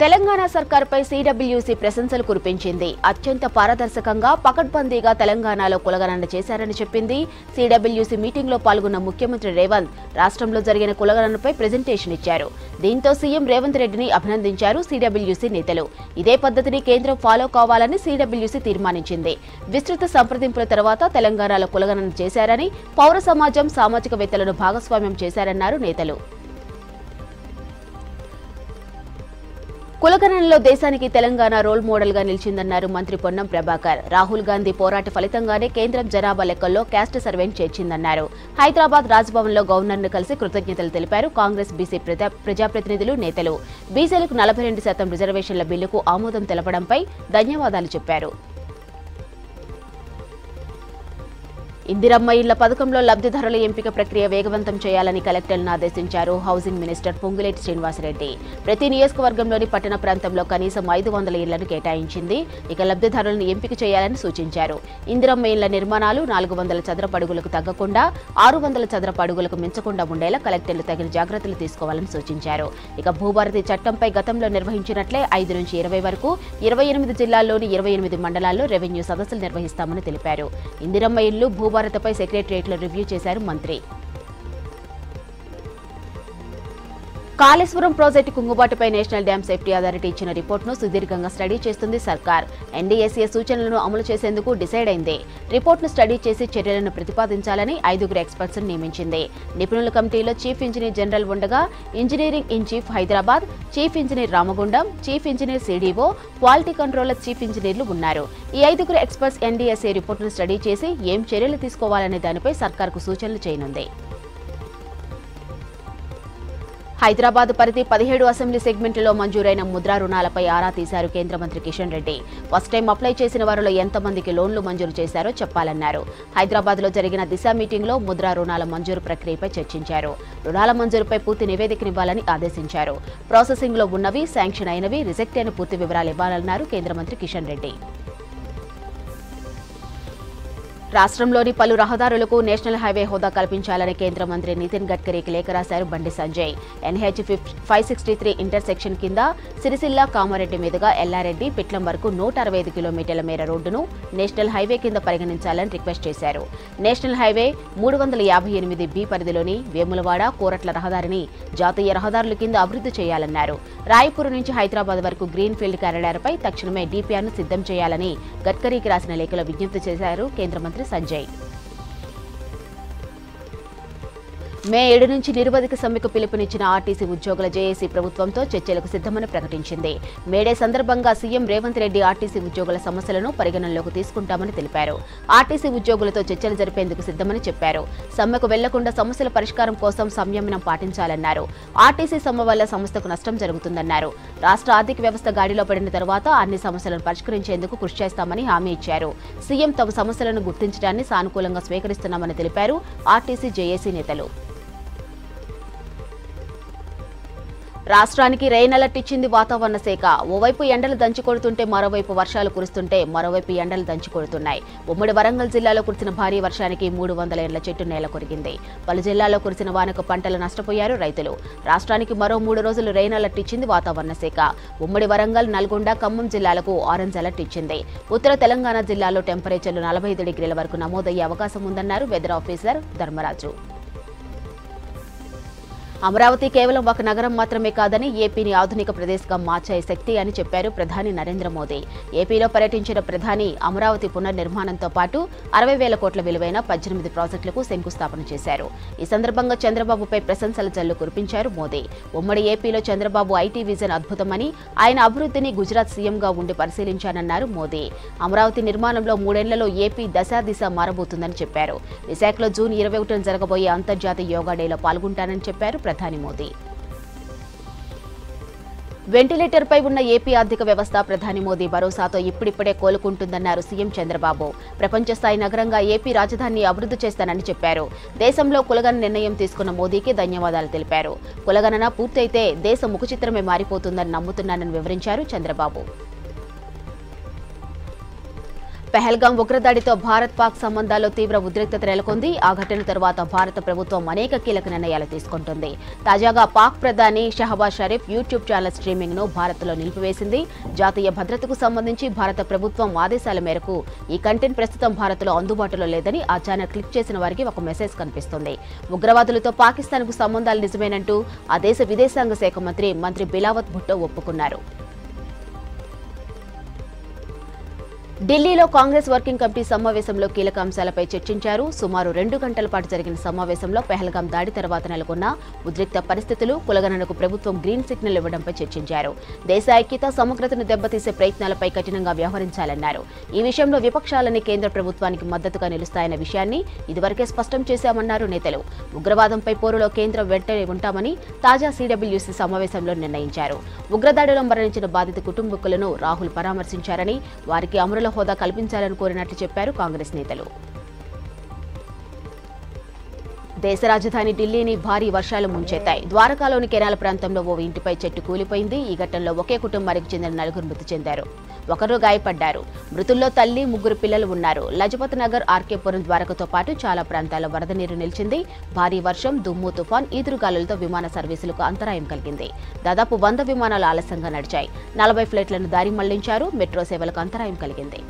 Telangana సర్కార్పై CWC ప్రశంసలు కురిపించింది. అత్యంత పారదర్శకంగా పకడ్బందీగా తెలంగాణలో కులగణన చేశారని చెప్పింది. సీడబ్ల్యూసీ మీటింగ్లో పాల్గొన్న ముఖ్యమంత్రి రేవంత్ రాష్ట్రంలో జరిగిన కులగణనపై ప్రెజెంటేషన్ ఇచ్చారు. దీంతో సీఎం రేవంత్ రెడ్డిని అభినందించారు సీడబ్ల్యూసీ నేతలు. ఇదే పద్ధతిని కేంద్రం ఫాలో కావాలని సీడబ్ల్యూసీ తీర్మానించింది. విస్తృత సంప్రదింపుల తర్వాత తెలంగాణలో కులగణన చేశారని, పౌర సమాజం, సామాజికవేత్తలను భాగస్వామ్యం చేశారన్నారు నేతలు. కులగణనలో దేశానికి తెలంగాణ రోల్ మోడల్ గా నిలిచిందన్నారు మంత్రి పొన్నం ప్రభాకర్. రాహుల్ గాంధీ పోరాట ఫలితంగానే కేంద్రం జనాభా లెక్కల్లో క్యాస్ట్ సర్వేను చేర్చిందన్నారు. హైదరాబాద్ రాజ్భవన్ లో గవర్నర్ ను కలిసి కృతజ్ఞతలు తెలిపారు కాంగ్రెస్ బీసీ ప్రజాప్రతినిధులు, నేతలు. బీసీలకు 42% రిజర్వేషన్ల బిల్లుకు ఆమోదం తెలపడంపై ధన్యవాదాలు చెప్పారు. ఇందిరమ్మ ఇళ్ల పథకంలో లబ్ధిదారుల ఎంపిక ప్రక్రియ వేగవంతం చేయాలని కలెక్టర్లను ఆదేశించారు హౌసింగ్ మినిస్టర్ పొంగులేటి శ్రీనివాసరెడ్డి. ప్రతి నియోజకవర్గంలోని పట్టణ ప్రాంతంలో కనీసం 500 ఇళ్లను కేటాయించింది. ఇక లబ్ధిదారులను ఎంపిక చేయాలని సూచించారు. ఇందిరమ్మ ఇళ్ల నిర్మాణాలు 400 చదరపు అడుగులకు తగ్గకుండా 600 చదరపు అడుగులకు మించకుండా ఉండేలా కలెక్టర్లు తగిన జాగ్రత్తలు తీసుకోవాలని సూచించారు. ఇక భూభారతి చట్టంపై గతంలో నిర్వహించినట్లే 5 నుంచి 20 వరకు 28 జిల్లాల్లోని 28 మండలాల్లో రెవెన్యూ సదస్సులు నిర్వహిస్తామని తెలిపారు. ఇందిరమ్మ ఇళ్లు భూభారతపై సెక్రటరియట్లో రివ్యూ చేశారు మంత్రి. కాళేశ్వరం ప్రాజెక్టు కుంగుబాటుపై నేషనల్ డ్యామ్ సేఫ్టీ అథారిటీ ఇచ్చిన రిపోర్టును సుదీర్ఘంగా స్టడీ చేస్తుంది సర్కార్. ఎన్డీఎస్ఏ సూచనలను అమలు చేసేందుకు డిసైడ్ అయింది. రిపోర్టును స్టడీ చేసి చర్యలను ప్రతిపాదించాలని 5 ఎక్స్పర్ట్స్ నియమించింది. నిపుణుల కమిటీలో చీఫ్ ఇంజనీర్ జనరల్ ఉండగా engineering in chief Hyderabad, chief engineer Ramagundam, chief engineer CDO, quality controller chief ఇంజనీర్లు ఉన్నారు. ఈ 5 ఎక్స్పర్ట్స్ ఎన్డీఎస్ఏ రిపోర్టును స్టడీ చేసి ఏం చర్యలు తీసుకోవాలనే దానిపై సర్కార్కు సూచనలు చేయనుంది. హైదరాబాద్ పరిధి 17 అసెంబ్లీ సెగ్మెంట్లో మంజూరైన ముద్రా రుణాలపై ఆరా తీశారు కేంద్ర మంత్రి Kishan Reddy. First time apply చేసిన వారిలో ఎంతమందికి లోన్లు మంజూరు చేశారో చెప్పాలన్నారు. హైదరాబాద్ లో జరిగిన దిశ మీటింగ్ లో ముద్రా రుణాల మంజూరు ప్రక్రియపై చర్చించారు. రుణాల మంజూరుపై పూర్తి నివేదికనివ్వాలని ఆదేశించారు. ప్రాసెసింగ్ లో ఉన్నవి, శాంక్షన్ అయినవి, రిజెక్ట్ అయిన పూర్తి వివరాలు ఇవ్వాలన్నారు కేంద్ర మంత్రి కిషన్ రెడ్డి. రాష్ట్రంలోని పలు రహదారులకు నేషనల్ హైవే హోదా కల్పించాలని కేంద్ర మంత్రి నితిన్ గడ్కరీకి లేఖ రాశారు బండి సంజయ్. ఎన్హెచ్ 563 ఇంటర్సెక్షన్ కింద సిరిసిల్ల, కామారెడ్డి మీదుగా ఎల్లారెడ్డి, పిట్లం వరకు 165 కిలోమీటర్ల మేర రోడ్డును నేషనల్ హైవే కింద పరిగణించాలని రిక్వెస్ట్ చేశారు. నేషనల్ హైవే 358B పరిధిలోని వేములవాడ, కోరట్ల రహదారిని జాతీయ రహదారుల కింద అభివృద్ధి చేయాలన్నారు. రాయపూర్ నుంచి హైదరాబాద్ వరకు గ్రీన్ ఫీల్డ్ కారిడార్పై తక్షణమే డిపిఆర్ను సిద్ధం చేయాలని గడ్కరీకి రాసిన లేఖలో విజ్ఞప్తి చేశారు కేంద్ర మంత్రి సంజయ్. మే 7 నుంచి నిరవధిక సమ్మెకు పిలుపునిచ్చిన ఆర్టీసీ ఉద్యోగుల జేఏసీ ప్రభుత్వంతో చర్చలకు సిద్ధమని ప్రకటించింది. మేడే సందర్భంగా సీఎం రేవంత్ రెడ్డి ఆర్టీసీ ఉద్యోగుల సమస్యలను పరిగణనలోకి తీసుకుంటామని తెలిపారు. ఆర్టీసీ ఉద్యోగులతో చర్చలు జరిపేందుకు సిద్ధమని చెప్పారు. సమ్మెకు వెళ్లకుండా సమస్యల పరిష్కారం కోసం సంయమనం పాటించాలన్నారు. ఆర్టీసీ సమ్మె వల్ల సంస్థకు నష్టం జరుగుతుందన్నారు. రాష్ట్ర ఆర్థిక వ్యవస్థ గాడిలో పడిన తర్వాత అన్ని సమస్యలను పరిష్కరించేందుకు కృషి చేస్తామని హామీ ఇచ్చారు. సీఎం తమ సమస్యలను గుర్తించడాన్ని సానుకూలంగా స్వీకరిస్తున్నామని తెలిపారు ఆర్టీసీ జేఏసీ నేతలు. రాష్ట్రానికి రెయిన్ అలర్ట్ ఇచ్చింది వాతావరణ శాఖ. ఓవైపు ఎండలు దంచుకొడుతుంటే మరోవైపు వర్షాలు కురుస్తుంటే మరోవైపు ఎండలు దంచుకొడుతున్నాయి. ఉమ్మడి వరంగల్ జిల్లాలో కురిసిన భారీ వర్షానికి 300 ఏళ్ల చెట్టు నేల కొరిగింది. పలు జిల్లాల్లో కురిసిన వానకు పంటలు నష్టపోయారు రైతులు. రాష్ట్రానికి మరో 3 రోజులు రెయిన్ అలర్ట్ ఇచ్చింది వాతావరణ శాఖ. ఉమ్మడి వరంగల్, నల్గొండ, ఖమ్మం జిల్లాలకు ఆరెంజ్ అలర్ట్ ఇచ్చింది. ఉత్తర తెలంగాణ జిల్లాలో టెంపరేచర్లు 45 డిగ్రీల వరకు నమోదయ్యే అవకాశం ఉందన్నారు వెదర్ ఆఫీసర్ ధర్మరాజు. అమరావతి కేవలం ఒక నగరం మాత్రమే కాదని ఏపీని ఆధునిక ప్రదేశ్గా మార్చే శక్తి అని చెప్పారు ప్రధాని నరేంద్ర మోదీ. ఏపీలో పర్యటించిన ప్రధాని అమరావతి పునర్నిర్మాణంతో పాటు 60,000 కోట్ల విలువైన 18 ప్రాజెక్టులకు శంకుస్థాపన చేశారు. ఈ సందర్భంగా చంద్రబాబుపై ప్రశంసల జల్లు కురిపించారు మోదీ. ఉమ్మడి ఏపీలో చంద్రబాబు ఐటీ విజన్ అద్భుతమని, ఆయన అభివృద్ధిని గుజరాత్ సీఎంగా ఉండి పరిశీలించానన్నారు మోదీ. అమరావతి నిర్మాణంలో 3 ఏళ్లలో ఏపీ దశాదిశ మారబోతుందని చెప్పారు. విశాఖలో జూన్ 21న జరగబోయే అంతర్జాతీయ యోగా డేలో పాల్గొంటానని చెప్పారు ప్రధాని మోదీ. వెంటిలేటర్పై ఉన్న ఏపీ ఆర్థిక వ్యవస్థ ప్రధాని మోదీ భరోసాతో ఇప్పుడిప్పుడే కోలుకుంటుందన్నారు సీఎం చంద్రబాబు. ప్రపంచ స్థాయి నగరంగా ఏపీ రాజధానిని అభివృద్ధి చేస్తానని చెప్పారు. దేశంలో కులగణన నిర్ణయం తీసుకున్న మోదీకి ధన్యవాదాలు తెలిపారు. కులగణన పూర్తయితే దేశ ముఖచిత్రమే మారిపోతుందని నమ్ముతున్నానని వివరించారు చంద్రబాబు. పెహల్గాం ఉగ్రదాడితో భారత్-పాక్ సంబంధాల్లో తీవ్ర ఉద్రిక్తత నెలకొంది. ఆ ఘటన తర్వాత భారత ప్రభుత్వం అనేక కీలక నిర్ణయాలు తీసుకుంటుంది. తాజాగా పాక్ ప్రధాని Shehbaz Sharif YouTube channel streaming ను భారత్లో నిలిపివేసింది. జాతీయ భద్రతకు సంబంధించి భారత ప్రభుత్వం ఆదేశాల మేరకు ఈ కంటెంట్ ప్రస్తుతం భారత్లో అందుబాటులో లేదని ఆ ఛానల్ క్లిక్ చేసిన వారికి ఒక మెసేజ్ కనిపిస్తుంది. ఉగ్రవాదులతో పాకిస్తాన్కు సంబంధాలు నిజమేనంటూ ఆ దేశ విదేశాంగ శాఖ మంత్రి బిలావత్ భుట్టో ఒప్పుకున్నారు. ఢిల్లీలో కాంగ్రెస్ వర్కింగ్ కమిటీ సమావేశంలో కీలక అంశాలపై చర్చించారు. సుమారు 2 గంటల పాటు జరిగిన సమావేశంలో పెహల్గాం దాడి తర్వాత నెలకొన్న ఉద్రిక్త పరిస్థితులు, కులగణనకు ప్రభుత్వం గ్రీన్ సిగ్నల్ ఇవ్వడంపై చర్చించారు. దేశ ఐక్యత, సమగ్రతను దెబ్బతీసే ప్రయత్నాలపై కఠినంగా వ్యవహరించాలన్నారు. ఈ విషయంలో విపక్షాలని కేంద్ర ప్రభుత్వానికి మద్దతుగా నిలుస్తాయన్న విషయాన్ని ఇదివరకే స్పష్టం చేశామన్నారు నేతలు. ఉగ్రవాదంపై పోరులో కేంద్రం వెంటనే ఉంటామని తాజా సిడబ్ల్యూసీ సమావేశంలో నిర్ణయించారు. ఉగ్రదాడిలో మరణించిన బాధిత కుటుంబీకులను రాహుల్ పరామర్శించారని, వారికి అమరుల హోదా కల్పించాలని కోరినట్లు చెప్పారు కాంగ్రెస్ నేతలు. దేశ రాజధాని ఢిల్లీని భారీ వర్షాలు ముంచెత్తాయి. ద్వారకాలోని కెనాల ప్రాంతంలో ఓ ఇంటిపై చెట్టు కూలిపోయింది. ఈ ఘటనలో ఒకే కుటుంబానికి చెందిన 4 మృతి చెందారు, ఒకరు గాయపడ్డారు. మృతుల్లో తల్లి, 3 పిల్లలు ఉన్నారు. లజపత్ నగర్, ఆర్కేపురం, ద్వారకతో పాటు చాలా ప్రాంతాల్లో వరద నీరు నిలిచింది. భారీ వర్షం, దుమ్ము, తుఫాన్, ఈదురుగాలులతో విమాన సర్వీసులకు అంతరాయం కలిగింది. దాదాపు 100 విమానాలు ఆలస్యంగా నడిచాయి. 40 ఫ్లైట్లను దారి మళ్లించారు. మెట్రో సేవలకు అంతరాయం కలిగింది.